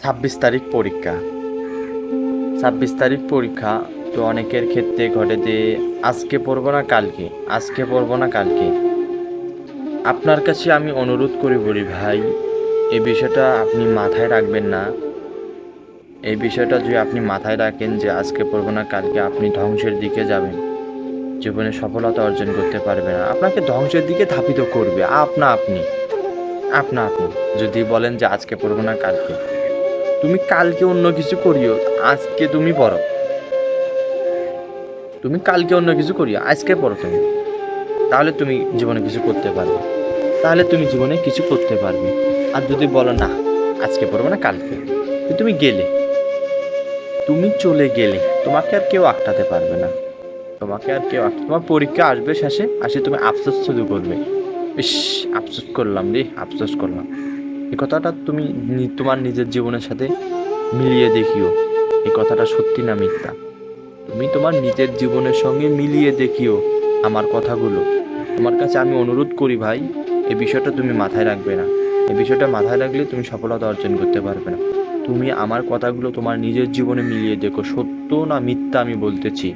26 তারিখ পরীক্ষা। 26 তারিখ পরীক্ষা। তো অনেকের ক্ষেত্রে ঘটে যে আজকে পড়বো না কালকে, আজকে পড়বো না কালকে। আপনার কাছে আমি অনুরোধ করে বলি ভাই, এই বিষয়টা আপনি মাথায় রাখবেন না। এই বিষয়টা যদি আপনি মাথায় রাখেন যে আজকে পড়বো না কালকে, আপনি ধ্বংসের দিকে যাবেন, জীবনে সফলতা অর্জন করতে পারবেন না। আপনাকে ধ্বংসের দিকে ধাবিত করবে আপনি যদি বলেন যে আজকে পড়বো না কালকে, তুমি কালকে অন্য কিছু করিও, আজকে তুমি পড়ো। তুমি কালকে অন্য কিছু করিও, আজকে পড়ো তুমি, তাহলে তুমি জীবনে কিছু করতে পারবে, আর যদি বলো না আজকে পড়বো না কালকে, তো তুমি গেলে, তুমি চলে গেলে, তোমাকে আর কেউ আটকাতে পারবে না। তোমার পরীক্ষা আসবে, শেষে আসে তুমি আফসোস শুরু করবে, ইস, আফসোস করলাম। এই কথাটা তুমি তোমার নিজের জীবনের সাথে মিলিয়ে দেখিও, এই কথাটা সত্যি না মিথ্যা। তুমি তোমার নিজের জীবনের সঙ্গে মিলিয়ে দেখিও আমার কথাগুলো। তোমার কাছে আমি অনুরোধ করি ভাই, এই বিষয়টা তুমি মাথায় রাখবে না। এই বিষয়টা মাথায় রাখলে তুমি সফলতা অর্জন করতে পারবে না। তুমি আমার কথাগুলো তোমার নিজের জীবনে মিলিয়ে দেখো, সত্য না মিথ্যা আমি বলতেছি।